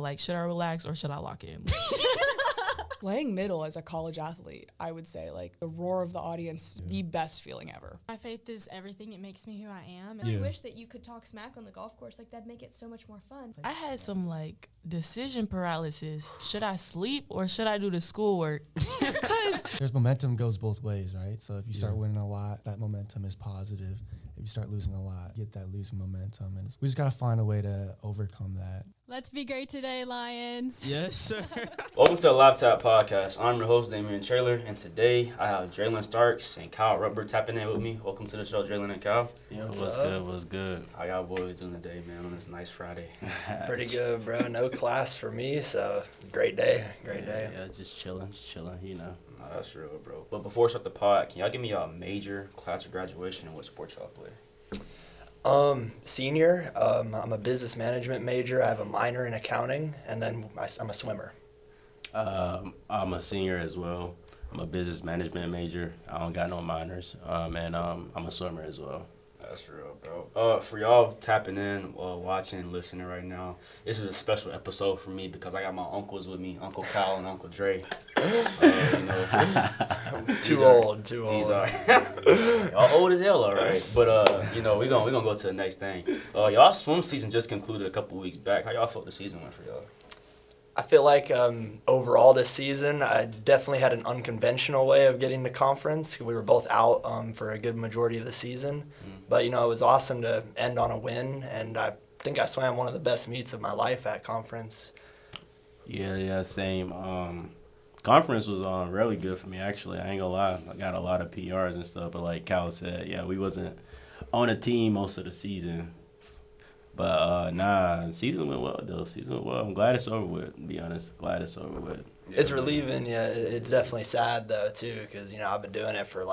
Like, should I relax or should I lock in? Playing middle as a college athlete, I would say, like, the roar of the audience, the best feeling ever. My faith is everything. It makes me who I am. I really wish that you could talk smack on the golf course. Like, that'd make it so much more fun. I had some, like, decision paralysis. Should I sleep or should I do the schoolwork? There's momentum goes both ways, right? So if you start winning a lot, that momentum is positive. If you start losing a lot, get that losing momentum. And we just got to find a way to overcome that. Let's be great today, Lions. Yes, sir. Welcome to the Live Tap Podcast. I'm your host, Damian Traylor, and today I have Draylon Starks and Kyle Rutberg tapping in with me. Welcome to the show, Draylon and Kyle. Yeah, what's good? How y'all boys doing today, man, on this nice Friday? Pretty good, bro. No class for me, so great day. Yeah, just chilling, you know. No, that's real, bro. But before we start the pod, can y'all give me y'all major, class, or graduation, and what sports y'all play? Senior, I'm a business management major. I have a minor in accounting, and then I'm a swimmer. I'm a senior as well. I'm a business management major. I don't got no minors, and I'm a swimmer as well. That's real, bro. For y'all tapping in, watching, listening right now, this is a special episode for me because I got my uncles with me, Uncle Kyle and Uncle Dre. Too old. These are y'all old as hell, all right. But we gonna go to the next thing. Y'all swim season just concluded a couple weeks back. How y'all felt the season went for y'all? I feel like overall this season, I definitely had an unconventional way of getting to conference. We were both out for a good majority of the season. But, it was awesome to end on a win, and I think I swam one of the best meets of my life at conference. Yeah, same. Conference was really good for me, actually. I ain't gonna lie. I got a lot of PRs and stuff, but like Cal said, yeah, we wasn't on a team most of the season. But, the season went well, though. I'm glad it's over with, to be honest. Glad it's over with. It's relieving, yeah. It's definitely sad, though, too, because, I've been doing it for,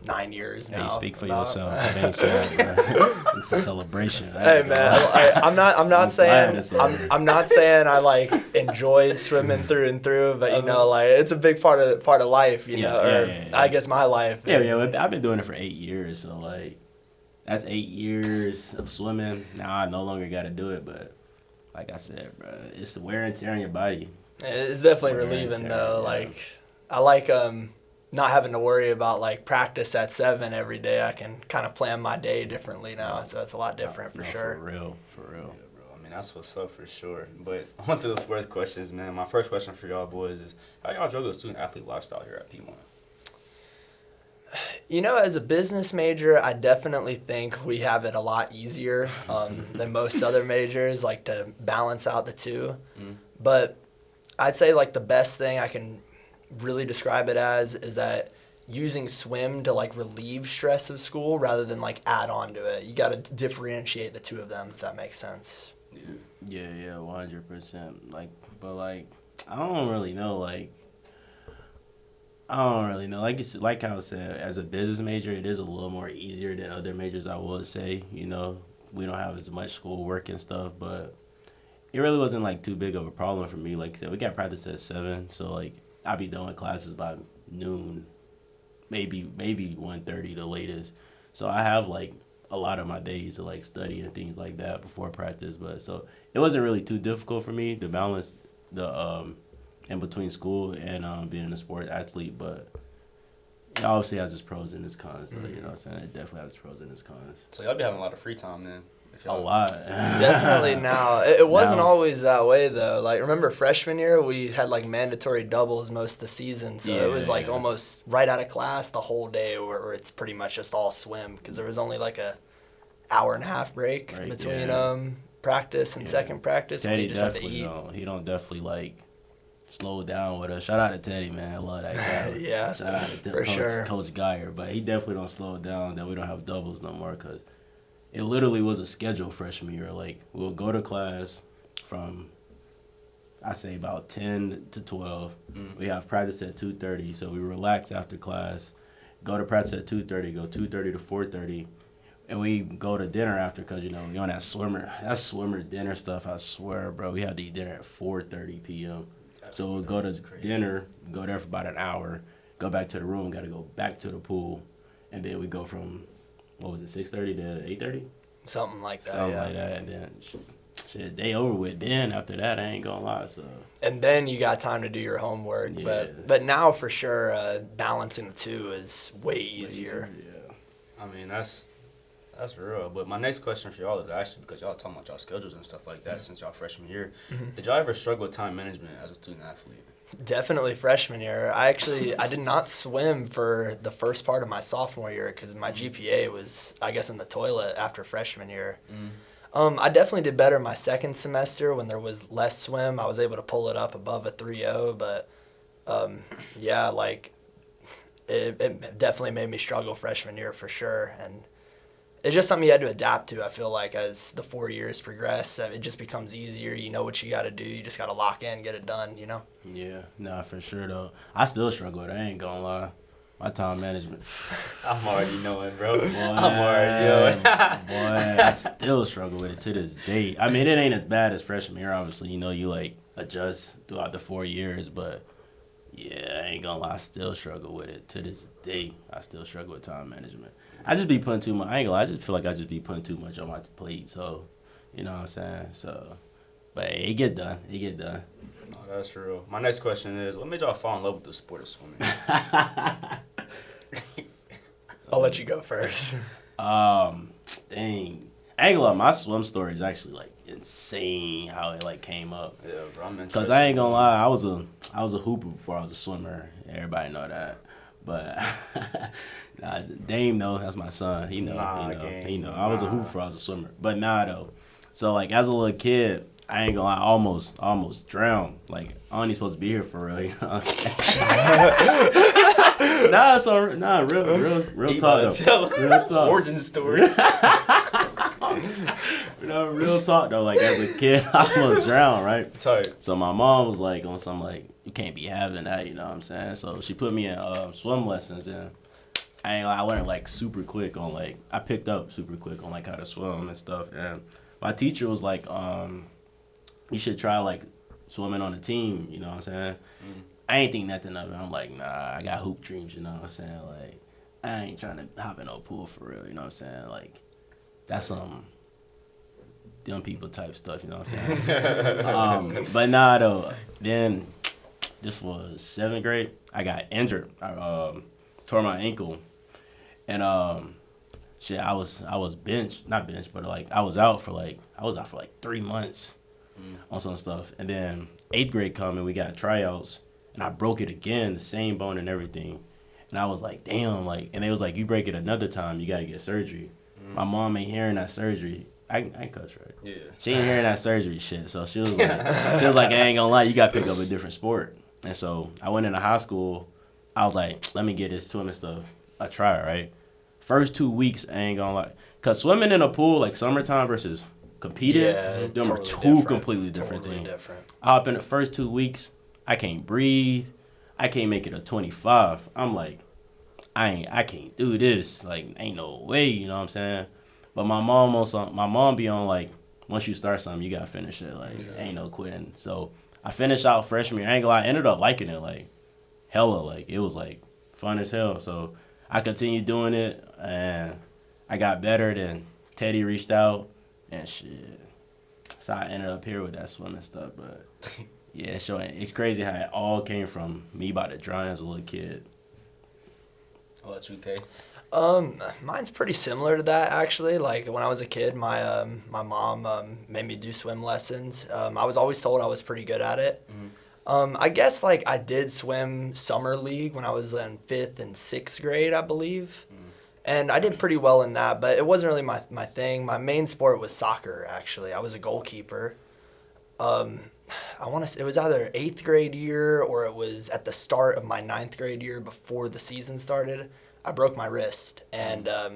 9 years now. Hey, speak for yourself. It ain't sad, bro. It's a celebration. Hey, man, I'm not saying I enjoyed swimming through and through, but it's a big part of life, Yeah. I guess my life. Yeah. I've been doing it for 8 years, so that's 8 years of swimming. Now I no longer got to do it, but like I said, bro, it's the wear and tear on your body. It's definitely relieving, though. Yeah. I like not having to worry about practice at 7 every day. I can kind of plan my day differently now, so it's a lot different for sure. For real. Yeah, bro. I mean, that's what's up for sure. But on to the sports questions, man. My first question for y'all boys is, how y'all juggle the student-athlete lifestyle here at Piedmont? As a business major, I definitely think we have it a lot easier than most other majors, to balance out the two. But I'd say, the best thing I can really describe it as is that using swim to, relieve stress of school rather than, add on to it. You got to differentiate the two of them, if that makes sense. Yeah, 100%. But, I don't really know, Like I said, as a business major, it is a little more easier than other majors, I would say. We don't have as much schoolwork and stuff, but it really wasn't, too big of a problem for me. Like I said, we got practice at 7, so, I'll be done with classes by noon, maybe 1:30 the latest. So I have, a lot of my days to, study and things like that before practice. But so it wasn't really too difficult for me to balance the in between school and being a sport athlete, but it obviously has its pros and its cons. So, you know what I'm saying? It definitely has its pros and its cons. So y'all be having a lot of free time then? A lot. Definitely now. It wasn't always that way, though. Remember freshman year, we had, mandatory doubles most of the season. So it was, almost right out of class the whole day where it's pretty much just all swim because there was only, a hour and a half break between practice and second practice. Teddy and you just had to eat. He don't definitely, slow down with us. Shout out to Teddy, man. I love that guy. Yeah, shout out to Coach Geyer. But he definitely don't slow it down that we don't have doubles no more because it literally was a schedule freshman year. We'll go to class from, I say, about 10 to 12. We have practice at 2:30, so we relax after class. Go to practice at 2:30, go 2:30 to 4:30. And we go to dinner after because, we on that swimmer dinner stuff, I swear, bro. We had to eat dinner at 4:30 p.m. So we'll go to dinner, go there for about an hour, go back to the room, got to go back to the pool, and then we go from, 6:30 to 8:30? Something like that. Like that, and then shit, they over with. Then after that, I ain't gonna lie. So. And then you got time to do your homework. Yeah. But now for sure, balancing the two is way easier. Yeah. I mean, that's real. But my next question for y'all is actually because y'all talking about y'all schedules and stuff like that since y'all freshman year. Did y'all ever struggle with time management as a student athlete? Definitely freshman year. I did not swim for the first part of my sophomore year because my GPA was, I guess, in the toilet after freshman year. I definitely did better my second semester when there was less swim. I was able to pull it up above a 3.0, but yeah, like it definitely made me struggle freshman year for sure. And it's just something you had to adapt to, I feel like, as the 4 years progress. It just becomes easier. You know what you got to do. You just got to lock in, get it done, you know? Yeah, nah, for sure, though. I still struggle with it. I ain't gonna lie. My time management. I'm already knowing, bro. Boy, I'm already knowing. boy, I still struggle with it to this day. I mean, it ain't as bad as freshman year, obviously. You know, you, like, adjust throughout the 4 years. But, yeah, I ain't gonna lie. I still struggle with it to this day. I still struggle with time management. I just be putting too much. I ain't gonna lie. I just feel like I just be putting too much on my plate. So, you know what I'm saying? So, but it get done. It get done. No, that's real. My next question is, what made y'all fall in love with the sport of swimming? I'll let you go first. Dang. I ain't gonna lie, my swim story is actually, like, insane how it, like, came up. Yeah, bro, I'm interested. Because I ain't gonna lie, I was a hooper before I was a swimmer. Everybody know that. But, nah, Dame, though, that's my son. He know. I was a hooper before I was a swimmer. But nah, though. So, like, as a little kid, I ain't gonna lie, I almost drowned. Like, I ain't supposed to be here for real, you know what I'm saying? Real talk, though. Real talk. Origin story. No, real talk, though. Like, as a kid, I almost drowned, right? Tight. So my mom was, like, on some, like, you can't be having that, you know what I'm saying? So she put me in swim lessons, and I learned, like, super quick on, like, I picked up super quick on, like, how to swim and stuff. And my teacher was like, you should try, like, swimming on a team, you know what I'm saying? I ain't think nothing of it. I'm like, nah, I got hoop dreams, you know what I'm saying? Like, I ain't trying to hop in no pool for real, you know what I'm saying? Like, that's some dumb people type stuff, you know what I'm saying? But nah, though, then this was 7th grade. I got injured. I tore my ankle. And shit, I was not benched, but like I was out for like 3 months on some stuff. And then 8th grade come and we got tryouts, and I broke it again, the same bone and everything. And I was like, damn, like, and they was like, you break it another time, you gotta get surgery. My mom ain't hearing that surgery. I cuss, right? Yeah. She ain't hearing that surgery shit. So she was like, I ain't gonna lie, you gotta pick up a different sport. And so I went into high school. I was like, let me get this swimming stuff a try, right? First 2 weeks, I ain't gonna lie. Because swimming in a pool, like summertime versus competing, them are two completely different things. I hop in the first 2 weeks, I can't breathe. I can't make it a 25. I'm like, I can't do this. Like, ain't no way, you know what I'm saying? But my mom be on, like, once you start something, you gotta finish it. Like, ain't no quitting. So I finished out freshman year. I ain't gonna lie, I ended up liking it, like, hella. Like, it was, like, fun as hell. So I continued doing it, and I got better. Then Teddy reached out, and shit. So I ended up here with that swimming stuff. But, yeah, it's crazy how it all came from me about to drown as a little kid. Oh, that's okay. Mine's pretty similar to that, actually. Like, when I was a kid, my mom made me do swim lessons. I was always told I was pretty good at it. I guess, like, I did swim summer league when I was in 5th and 6th grade, I believe. And I did pretty well in that, but it wasn't really my thing. My main sport was soccer, actually. I was a goalkeeper. I want to say it was either 8th grade year or it was at the start of my 9th grade year before the season started. I broke my wrist, and I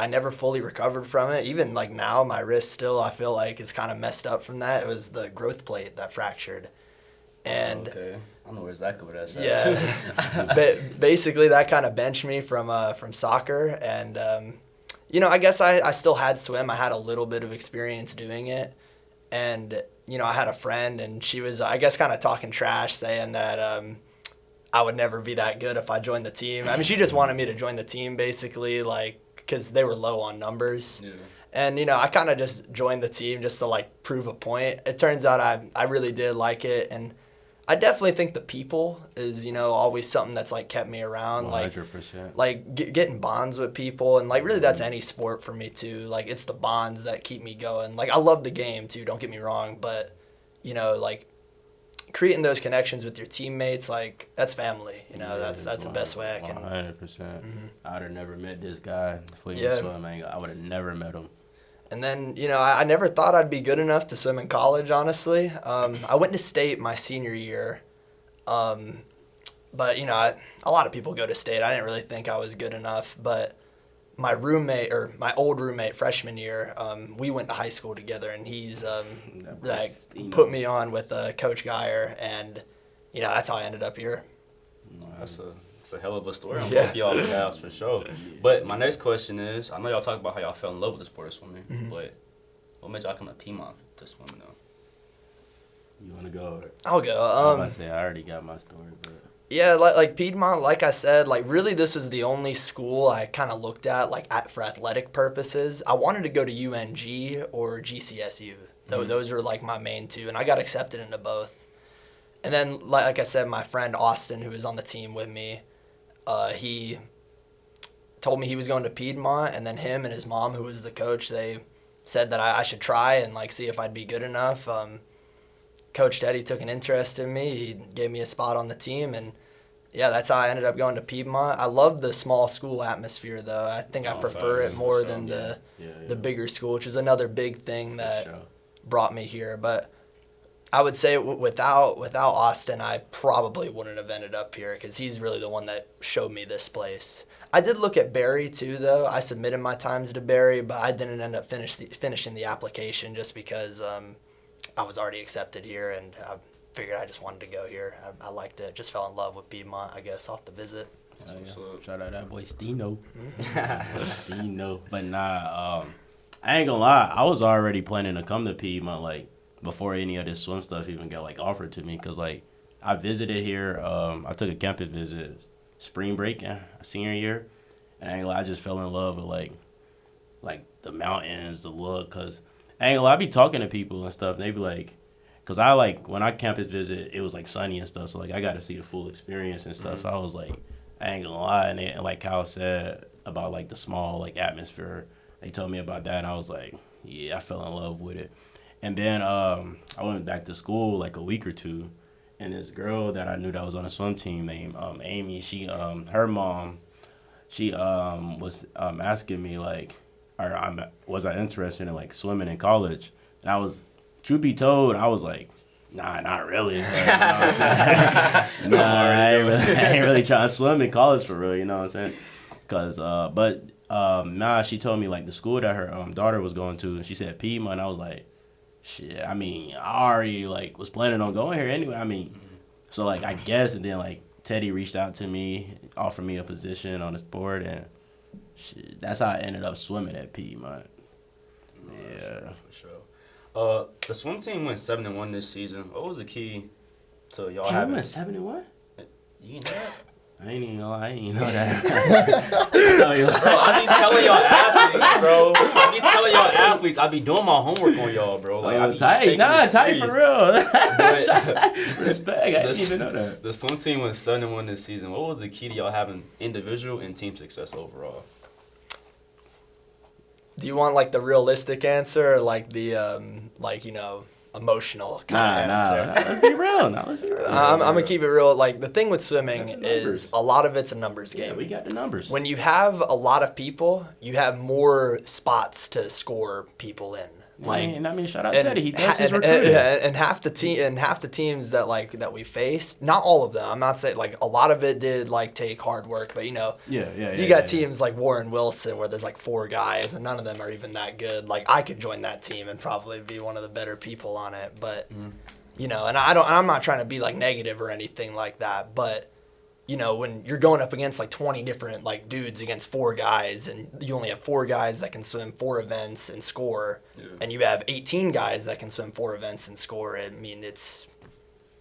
never fully recovered from it. Even like now, my wrist still, I feel like, is kind of messed up from that. It was the growth plate that fractured, and okay, I know exactly where that's at. Yeah, but basically that kind of benched me from soccer, and I guess I still had swim. I had a little bit of experience doing it, and I had a friend, and she was, I guess, kind of talking trash, saying that I would never be that good if I joined the team. I mean, she just wanted me to join the team, basically, like, because they were low on numbers. Yeah. And, I kind of just joined the team just to, like, prove a point. It turns out I really did like it. And I definitely think the people is, always something that's, like, kept me around. 100%. Like getting bonds with people. And, like, really that's any sport for me, too. Like, it's the bonds that keep me going. Like, I love the game, too. Don't get me wrong. But, like, creating those connections with your teammates, like, that's family. That's the best way I can. 100%. Mm-hmm. I'd have never met this guy if we Yeah. swim. I would have never met him. And then, I never thought I'd be good enough to swim in college, honestly. I went to state my senior year. But, a lot of people go to state. I didn't really think I was good enough. But my old roommate, freshman year, we went to high school together. And he's, put me on with Coach Geyer. And, that's how I ended up here. It's a hell of a story on both of y'all behalves for sure. But my next question is, I know y'all talk about how y'all fell in love with the sport of swimming, but what made y'all come to Piedmont to swim though? You want to go? I'll go. I'm about to say, I already got my story, but... Yeah, like Piedmont, like I said, like really this was the only school I kind of looked at for athletic purposes. I wanted to go to UNG or GCSU. Those are like my main two, and I got accepted into both. And then, like I said, my friend Austin, who was on the team with me, he told me he was going to Piedmont, and then him and his mom, who was the coach, they said that I should try and like see if I'd be good enough. Coach Teddy took an interest in me. He gave me a spot on the team, and yeah, that's how I ended up going to Piedmont. I love the small school atmosphere, though. I think I prefer it more than the bigger school, which is another big thing that brought me here. But I would say without Austin, I probably wouldn't have ended up here because he's really the one that showed me this place. I did look at Barry too, though. I submitted my times to Barry, but I didn't end up finishing the application just because I was already accepted here, and I figured I just wanted to go here. I liked it. Just fell in love with Piedmont, I guess, off the visit. Shout out that boy Stino. Stino. But nah, I ain't gonna lie. I was already planning to come to Piedmont like before any of this swim stuff even got like offered to me, because like I visited here. I took a campus visit spring break senior year, and I ain't gonna lie, I just fell in love with like the mountains, the look, cause I ain't gonna lie, I be talking to people and stuff, and they be like, cause I like when I campus visit, it was like sunny and stuff, so like I got to see the full experience and stuff. So I was like, I ain't gonna lie, and like Kyle said about like the small like atmosphere, they told me about that, and I was like, yeah, I fell in love with it. And then I went back to school like a week or two, and this girl that I knew that was on a swim team named Amy, she her mom, she was asking me like, was I interested in like swimming in college? And I was, truth be told, I was like, nah, not really. Like, you know what I'm saying? Nah, I ain't really trying to swim in college for real. You know what I'm saying? Cause nah, she told me like the school that her daughter was going to, and she said Piedmont. And I was like, shit. I mean, I already like was planning on going here anyway. I mean, so like I guess, and then like Teddy reached out to me, offered me a position on his board, and shit, that's how I ended up swimming at Piedmont. Yeah, for sure. The swim team went 7-1 this season. What was the key to y'all having? We went 7-1. You know that? I ain't even know that. Bro, I be telling y'all athletes, bro. I be telling y'all athletes. I be doing my homework on y'all, bro. Like, I be taking this tight for real. But Respect. I didn't even know that. The swim team went 7-1 this season. What was the key to y'all having individual and team success overall? Do you want like the realistic answer or like the emotional kind of answer? Nah, let's be real. I'm gonna keep it real. Like the thing with swimming is a lot of it's a numbers game. Yeah, we got the numbers. When you have a lot of people, you have more spots to score people in. Like, and I mean, shout out Teddy. He does his recruiting. And half the teams that we faced, not all of them. I'm not saying like a lot of it did like take hard work, but you got teams like Warren Wilson where there's like 4 guys and none of them are even that good. Like I could join that team and probably be one of the better people on it, but and I'm not trying to be like negative or anything like that, but when you're going up against like 20 different like dudes against 4 guys and you only have 4 guys that can swim 4 events and score, and you have 18 guys that can swim 4 events and score, I mean, it's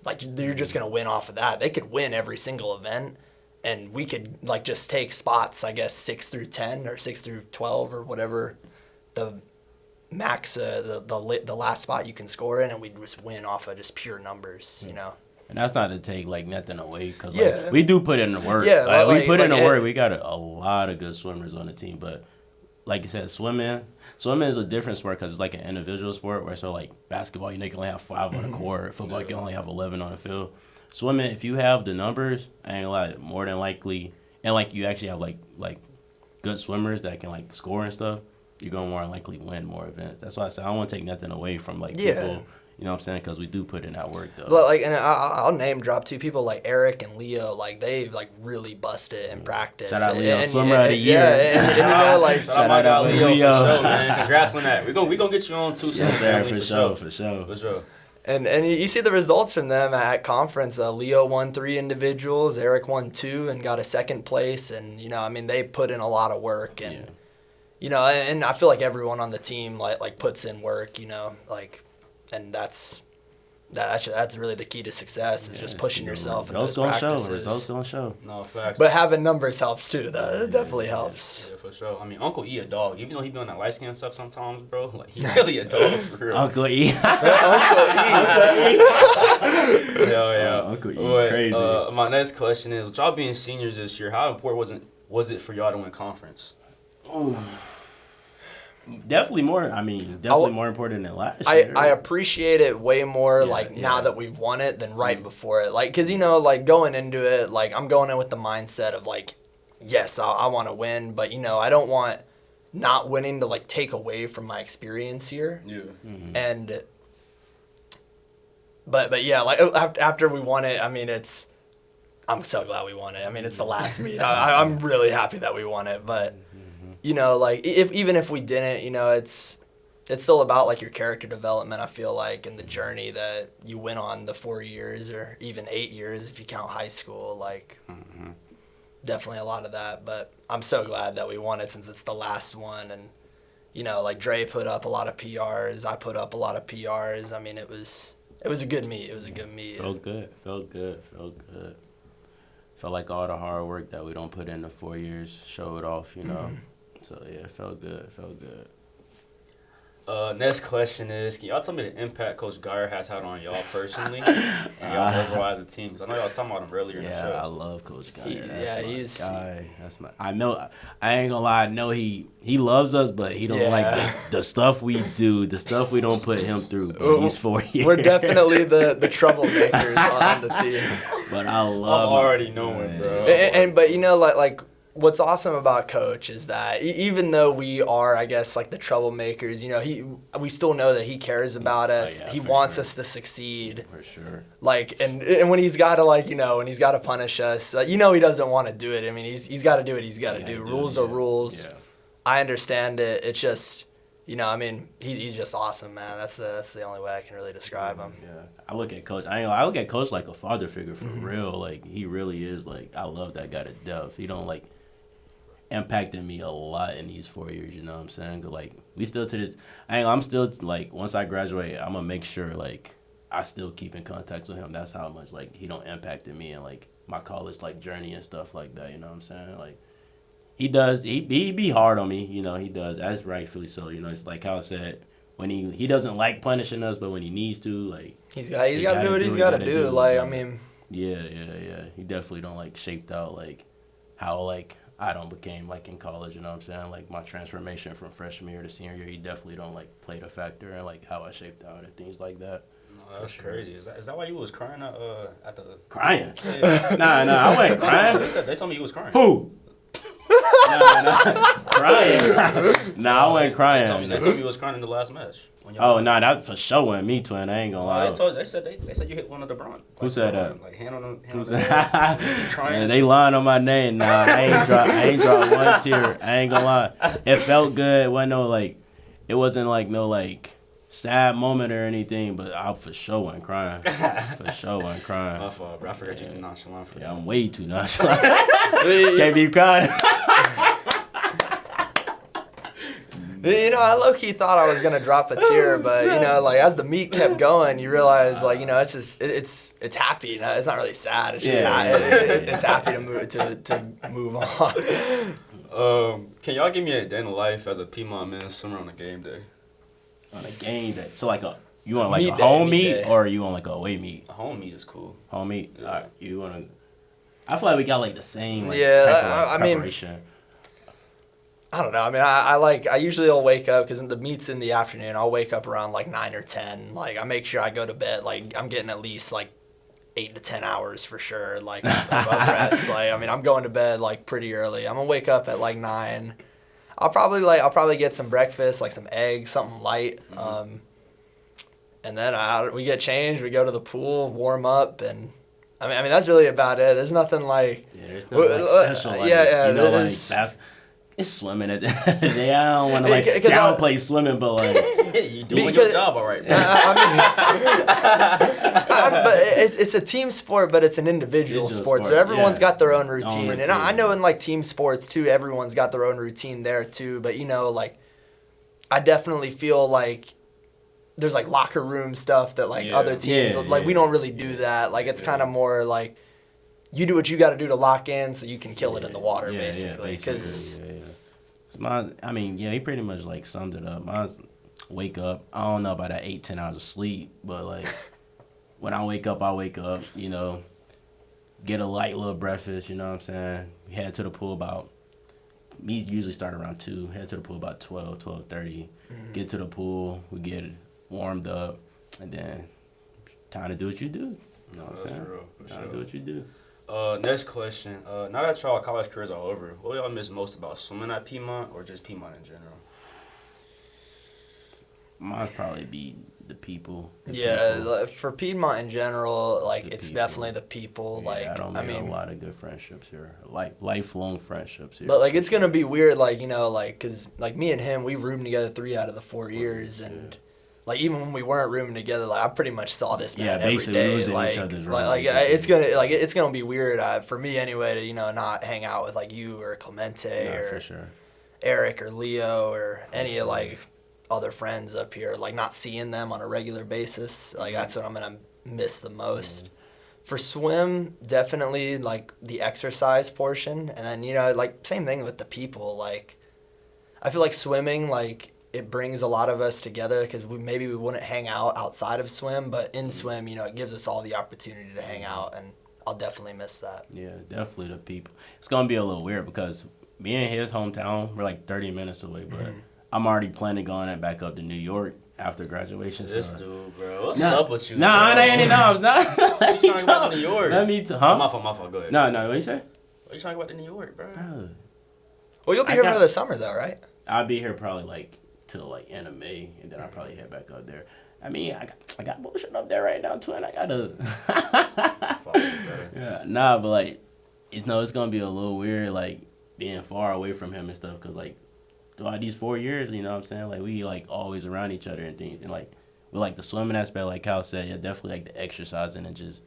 like you're just going to win off of that. They could win every single event, and we could like just take spots, I guess, 6 through 10 or 6 through 12 or whatever the max the last spot you can score in, and we'd just win off of just pure numbers, you know. And that's not to take like nothing away, because Yeah. like, we do put in the work. Yeah, like, we put in the like, work. We got a lot of good swimmers on the team, but like you said, swimming is a different sport because it's like an individual sport. Where so like basketball, you can only have 5 on the court. Football, you can only have 11 on the field. Swimming, if you have the numbers, I ain't gonna lie, more than likely, and like you actually have like good swimmers that can like score and stuff, you're gonna more than likely win more events. That's why I said I don't want to take nothing away from like people. You know what I'm saying? Because we do put in that work, though. Like, and I'll name drop 2 people like Eric and Leo. Like, they've like really busted in practice. Shout out Leo, and, swimmer of the year. Yeah, and you know, like, shout out to Leo for sure, man. Congrats on that. We gonna get you on too soon. Yes, sir, for sure. For sure. And you see the results from them at conference. Leo won 3 individuals, Eric won 2 and got a 2nd place. And you know, I mean, they put in a lot of work. And you know, and I feel like everyone on the team like puts in work. You know, like, and that's really the key to success is just pushing yourself in those practices. Results gonna show. No, facts. But having numbers helps too. That definitely helps. Yeah, for sure. I mean, Uncle E a dog. Even though he be on that light skin stuff sometimes, bro, like he really a dog for real. Uncle E. Hell yeah. Uncle E, But, crazy. My next question is, with y'all being seniors this year, how important was it for y'all to win conference? Definitely more. I mean, more important than last year. I appreciate it way more now that we've won it than right before it. Like, because, you know, like going into it, like I'm going in with the mindset of like, yes, I want to win, but, you know, I don't want not winning to like take away from my experience here. Yeah. Mm-hmm. And but yeah, like after we won it, I mean, I'm so glad we won it. I mean, it's the last meet. I'm really happy that we won it, but you know, like even if we didn't, you know, it's still about like your character development. I feel like, and the journey that you went on the 4 years or even 8 years if you count high school. Like, definitely a lot of that. But I'm so glad that we won it since it's the last one. And you know, like Dre put up a lot of PRs. I put up a lot of PRs. I mean, it was a good meet. It was a good meet. Felt good. Felt like all the hard work that we don't put in the 4 years showed off, you know. So, yeah, it felt good. Next question is, can y'all tell me the impact Coach Geyer has had on y'all personally and y'all overall as a team? Because I know y'all was talking about him earlier in the show. Yeah, I love Coach Geyer. He's my guy. I know. I ain't gonna lie. I know he loves us, but he don't like the stuff we do, the stuff we don't put him through. But these 4 years, we're definitely the troublemakers on the team. But I love. I'm already knowing, bro. But you know, like. What's awesome about Coach is that even though we are, I guess, like the troublemakers, you know, we still know that he cares about us. He wants us to succeed. For sure. Like, and when he's got to, like, you know, when he's got to punish us, you know, he doesn't want to do it. I mean, he's got to do what he's got to do. Rules are rules. Yeah. I understand it. It's just, you know, I mean, he's just awesome, man. That's the only way I can really describe him. Yeah. I look at Coach. I look at Coach like a father figure for real. Like, he really is. Like, I love that guy to death. He don't like. Impacted me a lot in these 4 years, you know what I'm saying? Like, we still to this, I'm still, like, once I graduate, I'm going to make sure, like, I still keep in contact with him. That's how much, like, he don't impacted me and, like, my college, like, journey and stuff like that, you know what I'm saying? Like, he does, he be hard on me, you know, he does, as rightfully so, you know, it's like how I said, when he doesn't like punishing us, but when he needs to, like, he's got to do what he's got to do. Like, I mean. Yeah. He definitely don't, like, shaped out, like, how, like, I don't became like in college, you know what I'm saying? Like my transformation from freshman year to senior year, he definitely don't like played a factor in like how I shaped out and things like that. No, that's crazy. Is that why you was crying at the crying? Yeah. Nah, I wasn't crying. They told me you was crying. Who? Crying. Nah, I wasn't crying. They told me you was crying in the last match. That for sure wasn't me, twin. I ain't gonna lie. They said you hit one of the bronze. Who said that? Like hand on the head. He was crying. Man, they lying on my name. Nah, I ain't dropped one tear. I ain't gonna lie. It felt good. It wasn't like no like sad moment or anything, but I for sure wasn't crying. My fault, bro. I forgot you're too nonchalant for that. I'm way too nonchalant. Can't be crying. You know, I low-key thought I was going to drop a tear, but, you know, like, as the meet kept going, you realize, like, you know, it's just, it's happy. You know? It's not really sad. It's just it's happy to move on. Can y'all give me a day in the life as a Piedmont man swimmer on a game day? on a game day? So like you want like Meat a day, home meat meet day. or you want like a away meet? A home meet is cool. Home meet. Yeah. All right. You want to? I feel like we got like the same. Like, Yeah, type of, like, I mean, preparation. I don't know. I mean, I usually will wake up because the meet's in the afternoon. I'll wake up around like 9 or 10. Like I make sure I go to bed. Like I'm getting at least like 8 to 10 hours for sure. Like of rest. Like I mean, I'm going to bed like pretty early. I'm gonna wake up at like 9. I'll probably get some breakfast, like some eggs, something light. And then we get changed. We go to the pool, warm up, and I mean that's really about it. There's nothing like There's nothing like special. Like, yeah, you know, like there's- it's swimming at the end of the day. I don't want to like 'Cause downplay swimming, but like You doing Because- your job all right, bro. but it's a team sport, but it's an individual sport. So sport, everyone's yeah. got their own Own routine. And routine. I know in like team sports too, everyone's got their own routine there too. But you know, like I definitely feel like there's like locker room stuff that like Yeah. other teams like we don't really do that. Like it's kind of more like you do what you got to do to lock in so you can kill it in the water basically. Because I mean, he pretty much like summed it up. Mine's wake up. I don't know about that 8-10 hours of sleep, but like when I wake up, you know, get a light little breakfast. You know what I'm saying? Head to the pool me usually start around 2. Head to the pool about 12:30. Get to the pool. We get warmed up, and then time to do what you do. You know what I'm saying? Time to do what you do. Next question. Now that y'all college careers are over, what do y'all miss most about swimming at Piedmont or just Piedmont in general? Mine's probably be the people. like, for Piedmont in general, like The it's people. definitely the people. Yeah, Like I don't make a lot of good friendships here. Like lifelong friendships here. But like it's gonna be weird, like you know, like because like me and him, we roomed together 3 out of the 4 years, and like even when we weren't rooming together, like I pretty much saw this man every basically day. losing Like, each other's it's gonna be weird for me anyway to not hang out with like you or Clemente or for sure. Eric or Leo or any of like other friends up here. Like not seeing them on a regular basis, like that's what I'm gonna miss the most. For swim, definitely like the exercise portion, and then like same thing with the people. Like I feel like swimming, like it brings a lot of us together because we wouldn't hang out outside of swim, but in swim, it gives us all the opportunity to hang out, and I'll definitely miss that. Yeah, definitely the people. It's gonna be a little weird because me and his hometown, we're like 30 minutes away, but I'm already planning on back up to New York after graduation. This so. dude, bro. What's up with you? Nah, bro? I ain't know. Let You trying to go to New York? Let me talk. My Huh? fault. Go ahead. No, what you say? What you trying to go to New York, bro? Bro, Well, you'll be I here got- for the summer though, right? I'll be here probably like till like end of May, and then I'll probably head back up there. I mean, I got bullshit up there right now, twin. I gotta. Fuck it, bro. Yeah, nah, but like, it's gonna be a little weird, like being far away from him and stuff, cause like throughout these 4 years, you know what I'm saying, like we like always around each other and things, and like with like the swimming aspect, like Cal said, yeah, definitely like the exercising and just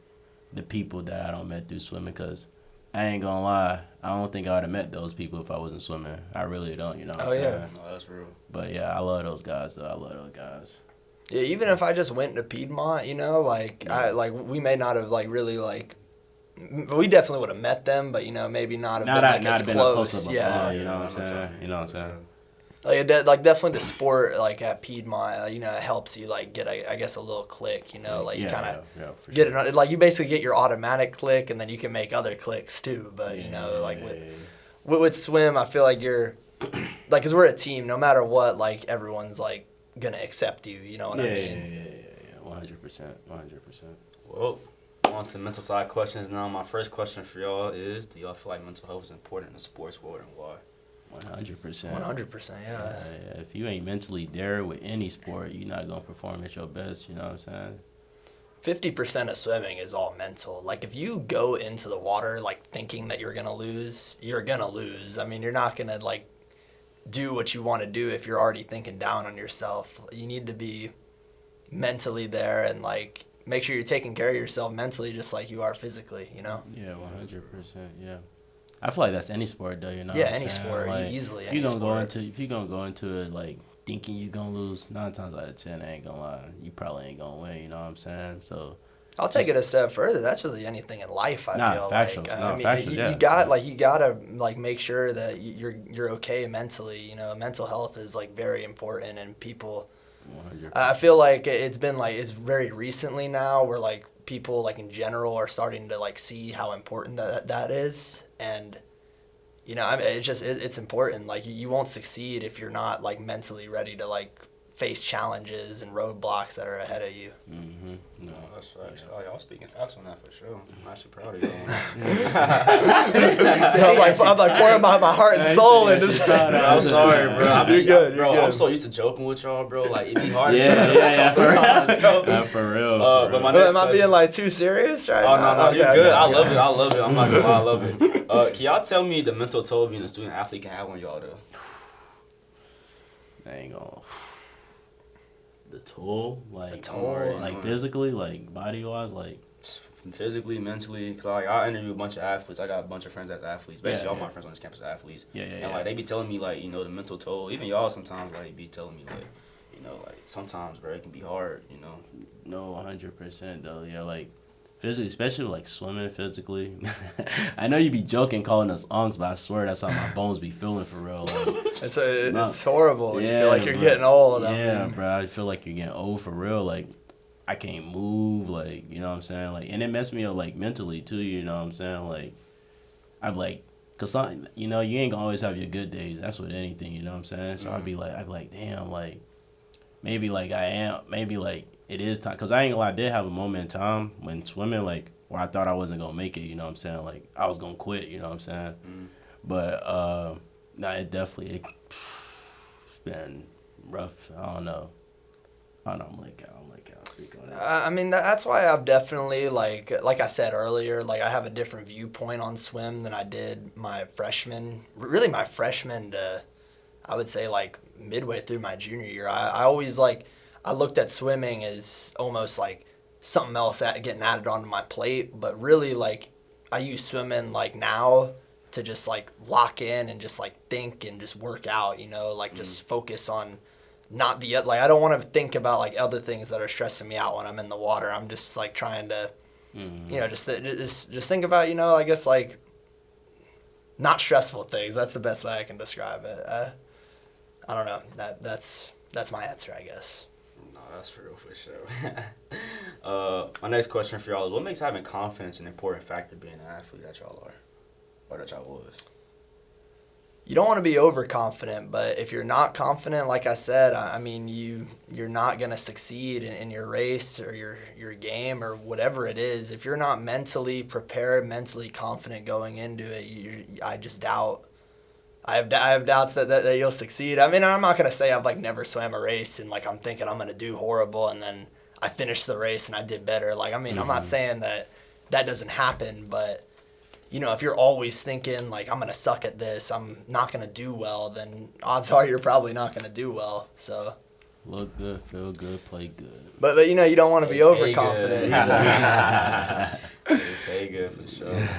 the people that I don't met through swimming, cause I ain't gonna lie, I don't think I would have met those people if I wasn't swimming. I really don't, you know what I'm saying? No, that's real. But yeah, I love those guys though. I love those guys. Yeah, even if I just went to Piedmont, we may not have like really like. We definitely would have met them, but maybe not have been like as close. Yeah, you know what I'm saying? You know what I'm saying? Like definitely the sport like at Piedmont, it helps you like get I guess a little click, you kind of for get it like you basically get your automatic click, and then you can make other clicks too. But with swim, I feel like you're like because we're a team, no matter what, like everyone's like gonna accept you. You know what I mean? Yeah, 100%. Well, on to mental side questions now. My first question for y'all is: do y'all feel like mental health is important in the sports world, and why? 100%. 100%, yeah. If you ain't mentally there with any sport, you're not gonna perform at your best. You know what I'm saying? 50% of swimming is all mental. Like if you go into the water like thinking that you're gonna lose, you're gonna lose. I mean, you're not gonna like do what you want to do if you're already thinking down on yourself. You need to be mentally there and like make sure you're taking care of yourself mentally just like you are physically. Yeah, 100%. Yeah. I feel like that's any sport though, you know. Yeah, what I'm any saying? sport, like, easily. If Any you're sport. gonna go into it like thinking you're gonna lose, 9 times out of 10, I ain't gonna lie, you probably ain't gonna win. You know what I'm saying? So I'll take it a step further. That's really anything in life. I feel factual. like. No, I mean, factual, you yeah. gotta like make sure that you're okay mentally. Mental health is like very important, and people 100%. I feel like it's been like it's very recently now where like people like in general are starting to like see how important that is, and you know, I mean, it's important. Like you won't succeed if you're not like mentally ready to like face challenges and roadblocks that are ahead of you. Mm-hmm. No, that's right. Oh, y'all speaking fast on that for sure. I'm actually proud of y'all. So I'm like pouring my heart and soul into this. I'm sorry, bro. I mean, You're good. bro, You're I'm good. so used to joking with y'all, bro. Like, it'd be hard. Yeah, sometimes, bro. for real. But my But next am I being question- like too serious right Oh, now? no, Okay, you're good. okay, I okay. love it. I'm not gonna lie, I love it. Can y'all tell me the mental toll being a student athlete can have on y'all, though? I ain't gonna. The toll, like, toll. like physically, like body wise, like. Physically, mentally, cause like I interview a bunch of athletes. I got a bunch of friends that's athletes. Basically, Yeah, all yeah. my friends on this campus are athletes. Yeah. Like they be telling me like, you know, the mental toll. Even y'all sometimes like be telling me like, you know, like sometimes, bro, it can be hard. You know. No, 100% though. Yeah, like physically, especially like swimming physically. I know you be joking calling us unks, but I swear that's how my bones be feeling for real. Like, It's horrible. You yeah, feel like you're bro. getting old. I Yeah, mean. bro. I feel like you're getting old for real. Like, I can't move. Like, you know what I'm saying? Like, and it messed me up like mentally too. You know what I'm saying? Like, I'm like, cause some, you know, you ain't gonna always have your good days. That's with anything. You know what I'm saying? So I'd be like, damn, like, maybe like it is time. Cause I ain't gonna lie, I did have a moment in time when swimming, like, where I thought I wasn't gonna make it. You know what I'm saying? Like, I was gonna quit. You know what I'm saying? But nah, it's been rough. I don't know. I'm like, I'll speak on that. I mean, that's why I've definitely, like I said earlier, like I have a different viewpoint on swim than I did my freshman to, I would say, like midway through my junior year. I always, like, I looked at swimming as almost like something else getting added onto my plate, but really, like, I use swimming, like, now to just, like, lock in and just, like, think and just work out, you know, like, just focus on not the, like, I don't want to think about, like, other things that are stressing me out when I'm in the water. I'm just, like, trying to, you know, just think about, you know, I guess, like, not stressful things. That's the best way I can describe it. I don't know. That's my answer, I guess. No, that's for real, for sure. My next question for y'all is, what makes having confidence an important factor being an athlete that y'all are, or that y'all was? You don't want to be overconfident, but if you're not confident, like I said, I mean, you're not going to succeed in your race or your game or whatever it is. If you're not mentally prepared, mentally confident going into it, I just doubt. I have doubts that you'll succeed. I mean, I'm not going to say I've, like, never swam a race and, like, I'm thinking I'm going to do horrible and then I finished the race and I did better. Like, I mean, I'm not saying that doesn't happen, but, you know, if you're always thinking, like, I'm going to suck at this, I'm not going to do well, then odds are you're probably not going to do well. So Look good, feel good, play good. But you know, you don't want to be Hey, overconfident. Okay, good for sure.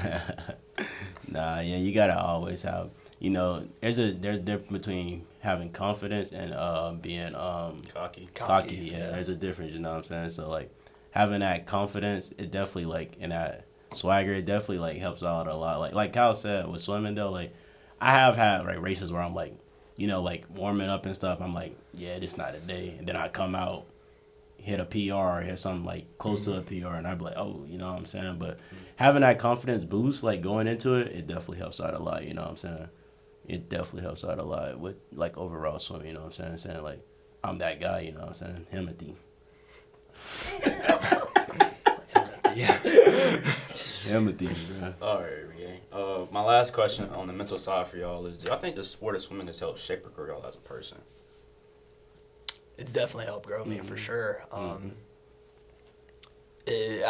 Nah, yeah, you gotta always have. You know, there's a difference between having confidence and being Cocky. cocky. Yeah, there's a difference. You know what I'm saying? So like having that confidence, it definitely like and that swagger, it definitely like helps out a lot. Like Kyle said with swimming though, like I have had like races where I'm like, you know, like warming up and stuff. I'm like, yeah, this not a day, and then I come out, hit a PR or hit something like close to a PR, and I'd be like, oh, you know what I'm saying? But having that confidence boost, like going into it, it definitely helps out a lot. You know what I'm saying? It definitely helps out a lot with like overall swimming. You know what I'm saying? Like I'm that guy. You know what I'm saying? Himothy. Himothy, bro. All right, Rier. My last question on the mental side for y'all is, do y'all think the sport of swimming has helped shape or grow y'all as a person? It's definitely helped grow me for sure. I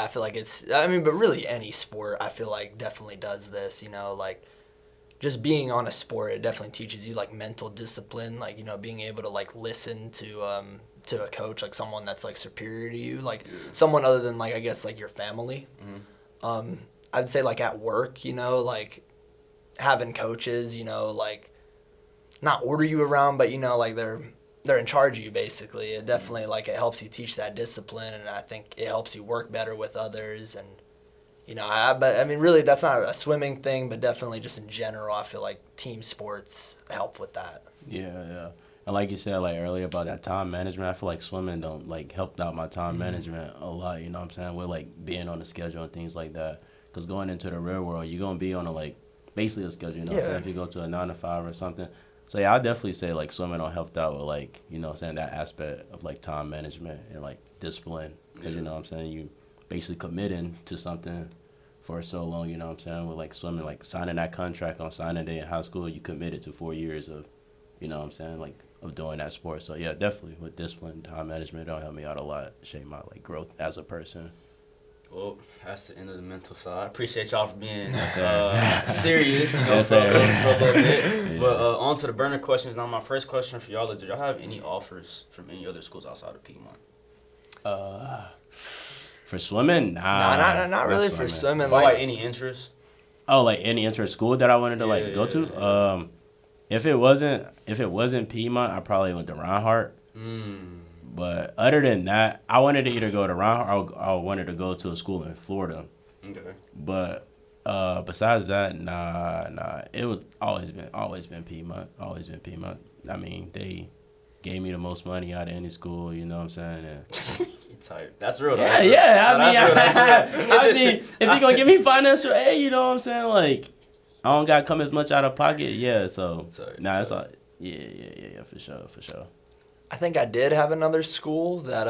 feel like but really any sport, I feel like definitely does this, you know, like just being on a sport, it definitely teaches you like mental discipline, like, you know, being able to like listen to a coach, like someone that's like superior to you, like someone other than like, I guess like your family. I'd say like at work, you know, like having coaches, you know, like not order you around, but you know, like they're in charge of you basically. It definitely like it helps you teach that discipline, and I think it helps you work better with others. And you know, but I mean really that's not a swimming thing, but definitely just in general I feel like team sports help with that. Yeah. And like you said, like earlier about that time management, I feel like swimming don't like helped out my time management a lot. You know what I'm saying? With like being on the schedule and things like that. Because going into the real world, you're gonna be on a like basically a schedule. You know what I'm saying? If you go to a 9 to 5 or something. So yeah, I definitely say like swimming don't helped out with like you know what I'm saying that aspect of like time management and like discipline. Because you know what I'm saying you basically committing to something for so long. You know what I'm saying with like swimming, like signing that contract on signing day in high school, you committed to 4 years of, you know what I'm saying, like of doing that sport. So yeah, definitely with discipline, time management, it'll help me out a lot, shape my like growth as a person. Well, that's the end of the mental side. I appreciate y'all for being Yes, serious, you know, Yes, for a sir. little bit. Yeah. But on to the burner questions. Now, my first question for y'all is, did y'all have any offers from any other schools outside of Piedmont? For swimming, Not really for swimming. Or like any interest? Oh, like any interest school that I wanted to like go to. If it wasn't Piedmont, I probably went to Reinhardt. But other than that, I wanted to either go to Reinhardt or I wanted to go to a school in Florida. Okay. But besides that, nah. It was always been Piedmont. Always been Piedmont. I mean, they gave me the most money out of any school. You know what I'm saying? And Tight. That's real though. I mean, if you're gonna give me financial aid, you know what I'm saying? Like, I don't gotta come as much out of pocket. Yeah, so that's all. Yeah, for sure. I think I did have another school that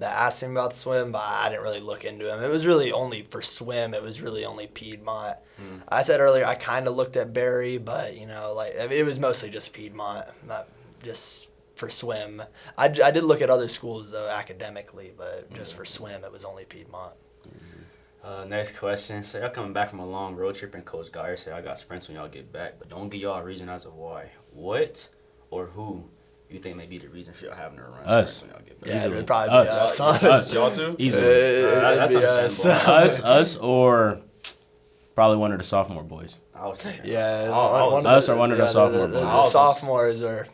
asked me about swim, but I didn't really look into them. It was really only for swim. It was really only Piedmont. I said earlier I kind of looked at Barry, but you know, like it was mostly just Piedmont, not just for swim. I did look at other schools though academically, but just for swim it was only Piedmont. Next question. So y'all coming back from a long road trip and Coach Geyer said I got sprints when y'all get back, but don't give y'all a reason as to why. What or who you think may be the reason for y'all having to run sprints when y'all get back? Yeah, it would probably be us. Us. Y'all too? Easily. That's understandable. us or probably one of the sophomore boys. I was thinking. Us or one of the sophomore boys. The sophomores are.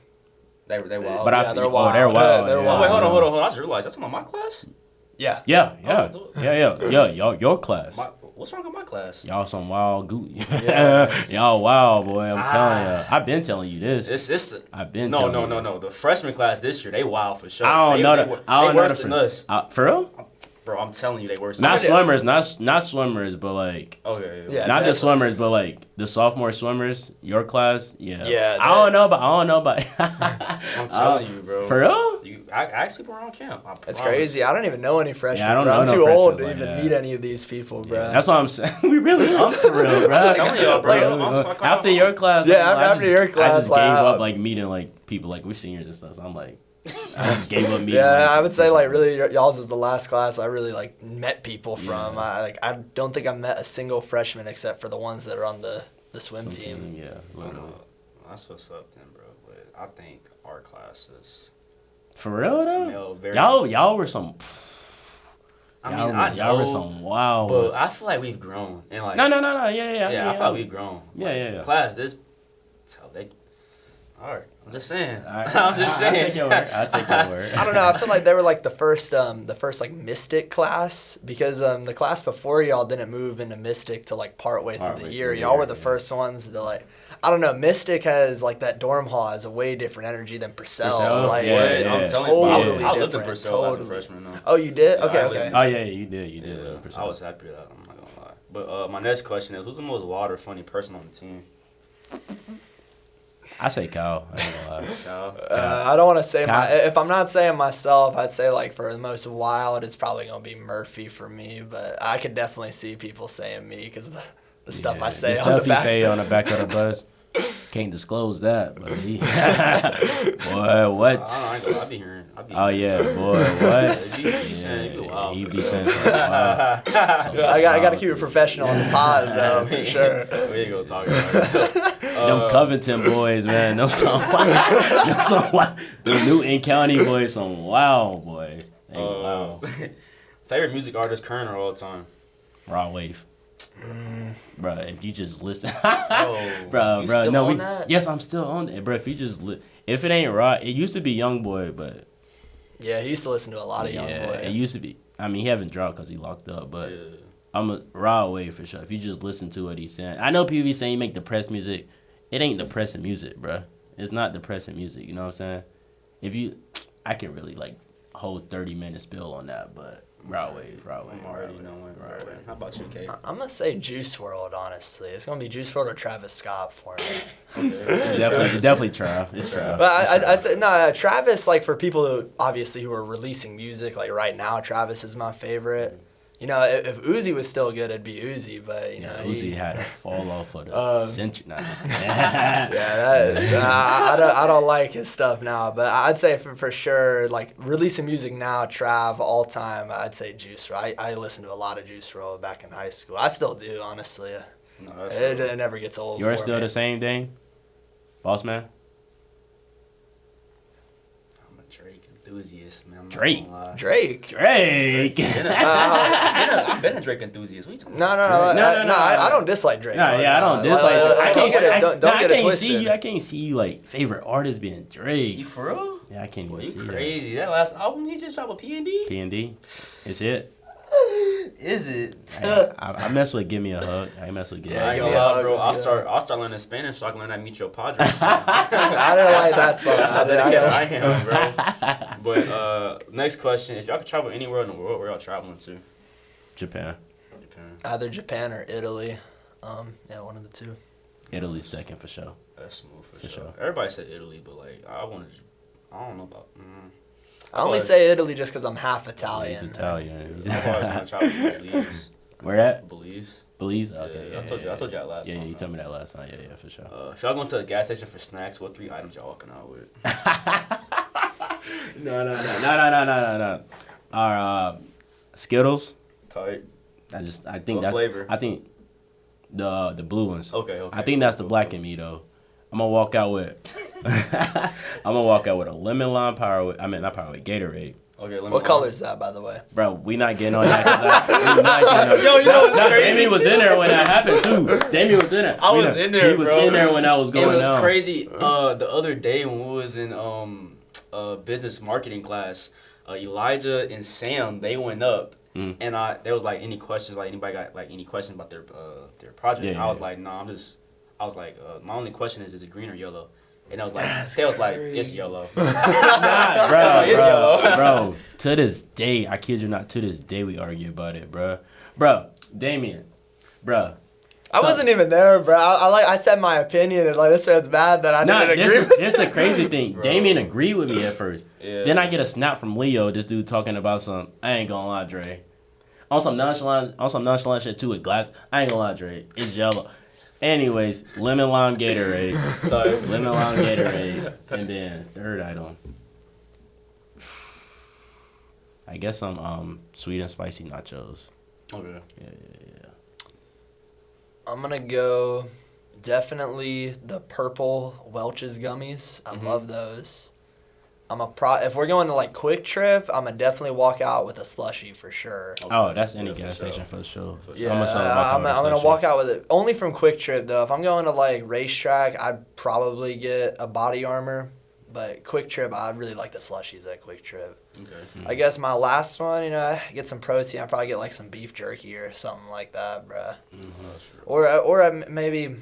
They wild. But Yeah, they're wild. they're wild. They're yeah. wild. Wait, hold on. I just realized that's about my class. Yeah. Yeah. Your class. What's wrong with my class? Y'all some wild goo. Yeah. Y'all wild, boy. I'm telling you. I've been telling you this. I've been telling you this. No. The freshman class this year, they wild for sure. I don't know. They worse than us. For real? Bro, I'm telling you, they worse. Not swimmers, not swimmers, but like Okay. not the swimmers, but like the sophomore swimmers. Your class, yeah. Yeah. I don't know about. I'm telling you, bro. For real? I ask people around camp. It's crazy. I don't even know any freshmen. Yeah, I don't bro. know I'm no too old to freshmen even like meet that. any of these people, bro. Yeah, that's what I'm saying. We really for real, bro. I'm telling y'all, bro. After your class, Yeah, I after your class, I just like, gave up like meeting like people like we're seniors and stuff. So I'm like, I just gave up meeting. Yeah, like, I would say like really y'all's is the last class I really like met people from. I don't think I met a single freshman except for the ones that are on the swim team. Yeah, literally. That's what's up then, bro. But I think our class is For real though, no, y'all were some. Y'all were some wild. But I feel like we've grown and like No. Yeah. I feel like we've grown. Yeah. Class this, all right. I'm just saying. Right. I'm just saying. I take your word. I don't know. I feel like they were like the first like Mystic class because the class before y'all didn't move into Mystic till like partway through the year. Y'all were the first ones to like. I don't know. Mystic has like that dorm hall has a way different energy than Purcell. Like, I'm telling you, totally I lived in different. Purcell as a freshman. Though. Oh, you did? Yeah, Okay. Oh yeah, you did. I was happy with that. I'm not gonna lie. But my next question is, who's the most wild or funny person on the team? I say Kyle. I ain't gonna lie. Kyle. I don't want to say if I'm not saying myself, I'd say like for the most wild, it's probably gonna be Murphy for me. But I could definitely see people saying me because the stuff I say the on the stuff back. you say on the back of the bus. Can't disclose that, but boy, what? I'll be hearing. Oh yeah, boy, what? He be saying something wild. I gotta keep it professional on the pod though, for sure. We ain't gonna talk about it. Them Covington boys, man. Them some the Newton County boys, some wild boy. They wild. Favorite music artist, current or all time? Raw Wave. Bro, if you just listen, bro, yes, I'm still on it, bro. If you just if it ain't Raw, it used to be Young Boy, but yeah, he used to listen to a lot of Young Boy. It used to be. I mean, he haven't dropped because he locked up, but I'm a Raw Wave for sure. If you just listen to what he's saying, I know people be saying he make depressed music. It ain't depressing music, bro. It's not depressing music. You know what I'm saying? I can really like hold 30-minute spill on that, but Broadway. I'm already knowing. Broadway. How about you, Kate? I'm gonna say Juice WRLD. Honestly, it's gonna be Juice WRLD or Travis Scott for me. Okay. definitely Trav. It's Trav. But I'd say no, Travis. Like for people who obviously who are releasing music, like right now, Travis is my favorite. You know, if Uzi was still good, it'd be Uzi. But you know, Uzi had to fall off of the century. Not just I don't like his stuff now. But I'd say for sure, like releasing music now, Trav all time. I'd say Juice WRLD. I listened to a lot of Juice WRLD back in high school. I still do, honestly. No, It never gets old. You're for still me. the same, Dane? Boss man? I'm a Drake enthusiast, man. I'm not Drake? gonna lie. Drake. I've been a Drake enthusiast. What are you talking No, about? I don't dislike Drake. I don't dislike Drake. I can't twisted. see you. I can't see you like favorite artist being Drake. You for real? Yeah, I can't Boy, even you see crazy. That last album, he just dropped a P&D? P&D. It's it. Is it? I mess with Give Me a Hug. I mess with Give Me Yeah, I a ain't Give Hug. Me gonna a lie, Hug bro. was I'll good. start learning Spanish so I can learn that Mucho Padre song. I don't like that song. That's how dedicated I am, am. bro. But next question: if y'all could travel anywhere in the world, where y'all traveling to? Japan. Japan. Either Japan or Italy. Yeah, one of the two. Italy's second for sure. That's smooth for For sure. sure. Everybody said Italy, but like I don't know about. I only say Italy just because I'm half Italian. He's Italian. I always want to travel to Belize. Where at? Belize. Belize? Yeah, Okay. I told you that last Yeah, time. you told me that last time. Yeah, for sure. If y'all going to a gas station for snacks, what 3 items y'all walking out with? No. Our Skittles. Tight. I think What that's flavor? I think the blue ones. Okay. I think that's the black in me though. I'm gonna walk out with a lemon lime Gatorade. Okay. Let me What color is that, by the way? Bro, we not getting on that. We not getting on. Yo, you know what's crazy? Damien was in there when that happened too. Damien was in there. I was in there, He was bro. in there when that was going It was down. crazy. The other day when we was in business marketing class, Elijah and Sam, they went up, and there was like any questions, like anybody got like any questions about their project. Yeah, and I was yeah. like, no, my only question is it green or yellow? And I was like, they was like, it's yellow. Nah, bro. To this day, I kid you not. To this day, we argue about it, bro. Damien, bro. I wasn't even there, bro. I said my opinion, and like this man's mad that I didn't agree with This the crazy thing. Bro. Damien agreed with me at first. Yeah. Then I get a snap from Leo, this dude talking about some, I ain't gonna lie, Dre. On some nonchalant shit too with glass. I ain't gonna lie, Dre. It's yellow. Anyways, lemon lime Gatorade. Sorry. Lemon lime Gatorade. And then third item. I guess some sweet and spicy nachos. Okay. Yeah. I'm gonna go definitely the purple Welch's gummies. I love those. If we're going to like Quick Trip, I'm gonna definitely walk out with a slushie for sure. Oh, that's any Yeah, for gas sure. station for sure. Yeah, I'm I'm gonna walk out with it only from Quick Trip though. If I'm going to like racetrack, I'd probably get a body armor, but Quick Trip, I really like the slushies at Quick Trip. Okay. I guess my last one, get some protein. I'd probably get like some beef jerky or something like that, bruh. Or maybe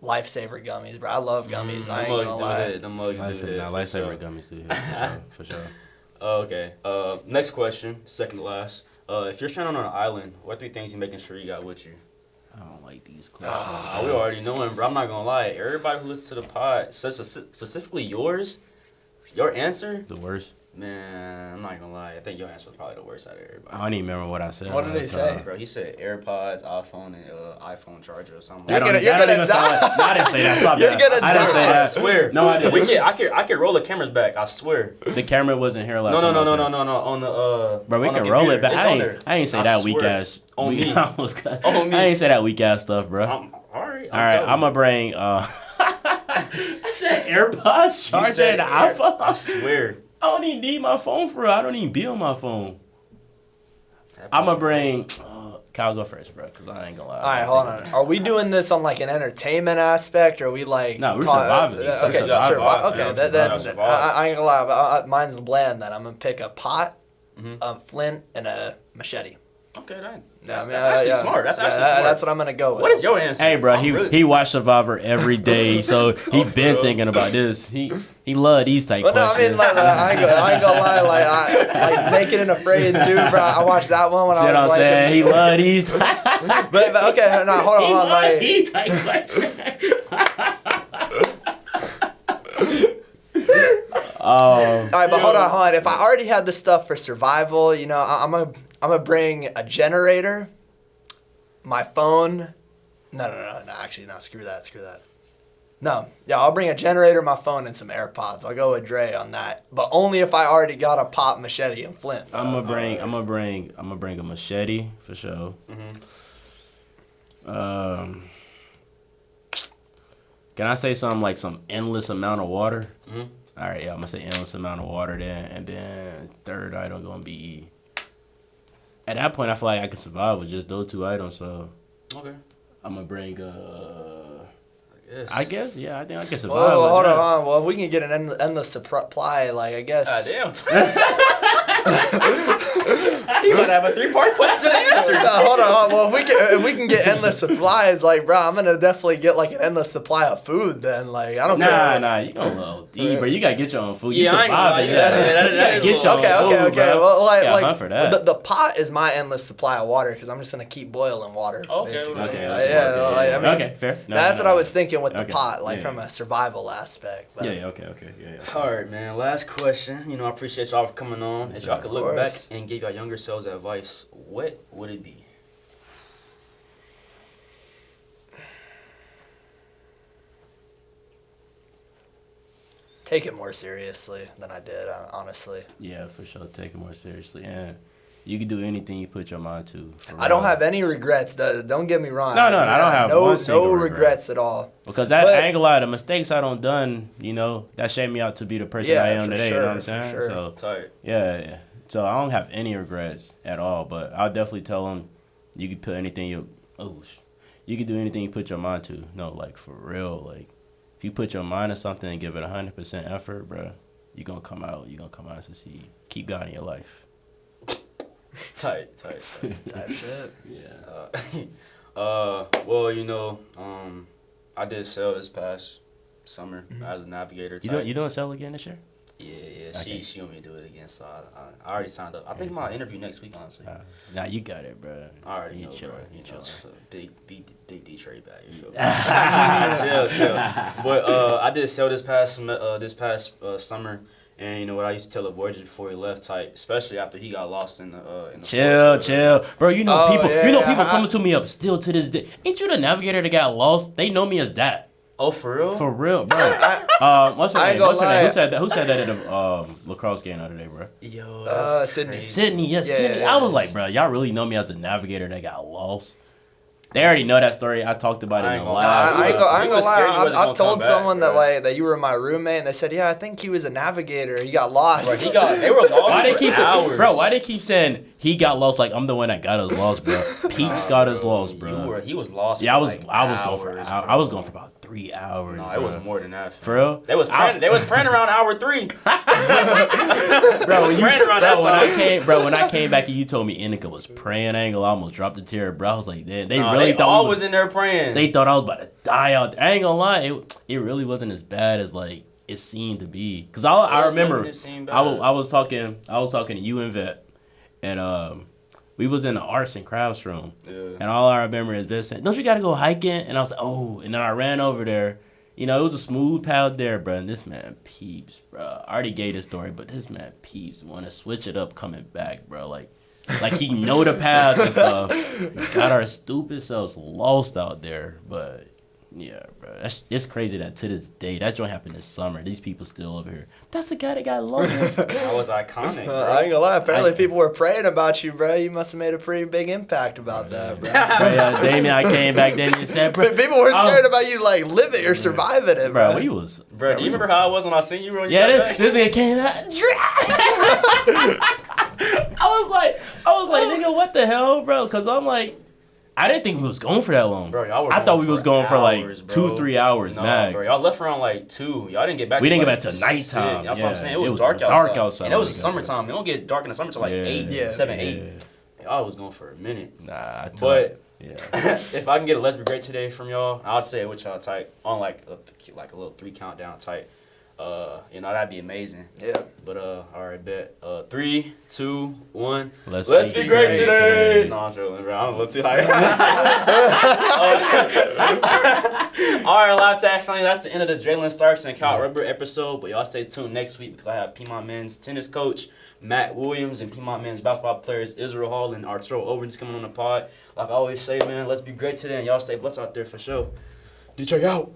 Lifesaver gummies, bro. I love gummies. I ain't gonna lie. The mugs do hit. Lifesaver gummies do hit, for sure. Okay. Next question, second to last. If you're stranded on an island, what 3 things you making sure you got with you? I don't like these questions. We already know him, bro. I'm not gonna lie. Everybody who listens to the pod, specifically yours, your answer, The worst. man, I'm not gonna lie. I think your answer was probably the worst out of everybody. I don't even remember what I said. What did he say? Bro, he said AirPods, iPhone, and iPhone charger or something. You're That gonna don't even die. sound like, no, I didn't say that. Stop You're that. gonna I didn't say die. that. I swear. No, I didn't. I can roll the cameras back. I swear. The camera wasn't here last No. time. On the Bro, we on the can roll computer. it back. It's I on there. ain't say that weak swear. ass. On me. I ain't say that weak ass stuff, bro. All right. All right, I'm gonna bring. I said AirPods, charger, and iPhone. I swear. I don't even need my phone for real. I don't even be on my phone. I'm gonna bring. Kyle, go first, bro, because I ain't gonna lie. All right, hold on. Are we doing this on like an entertainment aspect, or are we like? No, we're surviving. Okay, We're so surviving. okay. Yeah, Then I ain't gonna lie. Mine's bland. Then I'm gonna pick a pot, Mhm. a flint, and a machete. Okay, That's actually smart. That's actually smart. That's what I'm gonna go with. What is your answer? Hey, bro, he watched Survivor every day, so he been thinking about this. He love these type Well, no, I questions. mean, like, I ain't gonna lie, like Naked and Afraid too, bro. I watched that one when See I what was I'm like, saying? He love these. but okay, no, hold on, like, these type questions. all right, but hold on. If I already had the stuff for survival, you know, I'm gonna bring a generator, my phone. No. Actually, no. Screw that. No, yeah, I'll bring a generator, my phone, and some AirPods. I'll go with Dre on that, but only if I already got a pop, machete, and flint. I'm gonna bring a machete for sure. Can I say something like some endless amount of water? All right, yeah, I'm gonna say endless amount of water then, and then third item gonna be. At that point, I feel like I can survive with just those two items. So, Okay. I'm gonna bring Yes. I guess, yeah, I think I can survive. Well, with hold that. on. Well, if we can get an endless supply, like, I guess. Damn. You might have a 3-part question to answer. No, hold on. Well, if we can get endless supplies, like, bro, I'm gonna definitely get like an endless supply of food. Then, like, I don't care. Nah, you gonna love D, bro. You gotta get your own food. You Yeah, I ain't gonna lie, surviving. yeah, You that gotta is get a your little- own food, Okay. bro. Well, You gotta hunt for like that. the pot is my endless supply of water because I'm just gonna keep boiling water. Okay, basically. Okay, Yeah, that's yeah, smart, like, I mean, okay, fair. No, that's no, what I no. was thinking with the Okay, pot, like yeah. from a survival aspect. But Yeah, okay, yeah. All right, man. Last question. You know, I appreciate y'all for coming on. If y'all could look course. back and give y'all younger selves advice, what would it be? take it more seriously than I did, honestly. Yeah, for sure. Take it more seriously, and you can do anything you put your mind to. for I don't real. have any regrets. Don't get me wrong. No, I don't have no one single no regret. regrets at all. Because that But- I ain't gonna lie, the mistakes I done done, you know, that shaped me out to be the person Yeah, I am for today. sure, You know what I'm for saying? sure. So Tight. yeah. So I don't have any regrets at all. But I'll definitely tell them, you can put anything you can do anything you put your mind to. No, like for real, like if you put your mind to something and give it 100% effort, bro, you're gonna come out and succeed. Keep God in your life. Tight. Type shit. Yeah. Well, you know, I did sell this past summer as a navigator. You doing sell again this year? Yeah. Okay. She want me to do it again, so I already signed up. I think my interview next week, honestly. Nah, you got it, bro. I already know, chillin', bro. you You know, chillin'. it's a big D-trade bag. You feel me? chill. But I did sell this past summer, and you know what I used to tell the Voyager before he left, tight, especially after he got lost in the Chill, bro. You know Oh, people. yeah, you know yeah. people coming to me up still to this day. Ain't you the navigator that got lost? They know me as that. Oh, for real? For real, bro. What's her I name? ain't gonna What's her name? lie. Who said that? Who said that at the lacrosse game the other day, bro? Yo, that's Sydney. crazy. Sydney, yes, Yeah, Sydney. yeah, I was yeah. like, bro, y'all really know me as a navigator that got lost. They already know that story. I talked about I it ain't in gonna live. lie. I ain't gonna You was scared you lie. wasn't I've gonna told come back, someone bro. that you were my roommate, and they said, yeah, I think he was a navigator. He got lost. Bro, they were lost Why they for keep hours. saying, bro? Why they keep saying he got lost? Like I'm the one that got us lost, bro. Peeps got us lost, bro. He was lost. Yeah, for I was like going hours, for bro. I was going for about 3 hours. No, bro. it was more than that. For real? They was praying around hour 3. Bro, when praying around that time. when I came back and you told me Inika was praying, I ain't gonna lie, I almost dropped a tear, bro. I was like, they Nah, really they thought all we was in there praying. they thought I was about to die out there. I ain't gonna lie, it really wasn't as bad as like it seemed to be. Cause I remember I was talking to you and Vet, and we was in the arts and crafts room, and all I remember is Vet saying, "Don't you gotta go hiking?" And I was like, "Oh," and then I ran over there. You know, it was a smooth path there, bro. And this man peeps, bro. I already gave this story, but this man peeps want to switch it up coming back, bro. Like he know the path and stuff. Got our stupid selves lost out there, but yeah, bro. It's crazy that to this day, that joint happened this summer. These people still over here. That's the guy that got lost. That was iconic, bro. I ain't gonna lie. Apparently, people were praying about you, bro. You must have made a pretty big impact about that, bro. But, Damien, I came back then and said, bro. People were scared about you, like living or surviving it, Bro, bro. we was. Bro, do you remember how I was when I seen you, bro? Yeah, this nigga came out. I was like, nigga, what the hell, bro? Because I'm like, I didn't think we was going for that long. Bro, y'all were I thought we was going for like hours, bro. 2-3 hours No, max. bro, y'all left around like 2. Y'all didn't get back. We till didn't like get back till nighttime. That's what I'm Yeah, saying. It was dark outside. outside And it was when the we got summertime. It don't get dark in the summer till like 8, Yeah. 7, 8. I was going for a minute. Nah, I told But yeah. if I can get a let's be great today from y'all, I'd say it with y'all type on like a little 3 countdown type. That'd be amazing. Yeah. But all right, bet. 3, 2, 1. Let's be great today. No, I'm trolling, bro. I'm a little too high. All right, live tag family. That's the end of the Draylon Starks and Cal Rutberg episode. But y'all stay tuned next week because I have Piedmont men's tennis coach Matt Williams and Piedmont men's basketball players Israel Hall and Arturo Overton coming on the pod. Like I always say, man, let's be great today, and y'all stay blessed out there for sure. DJ out.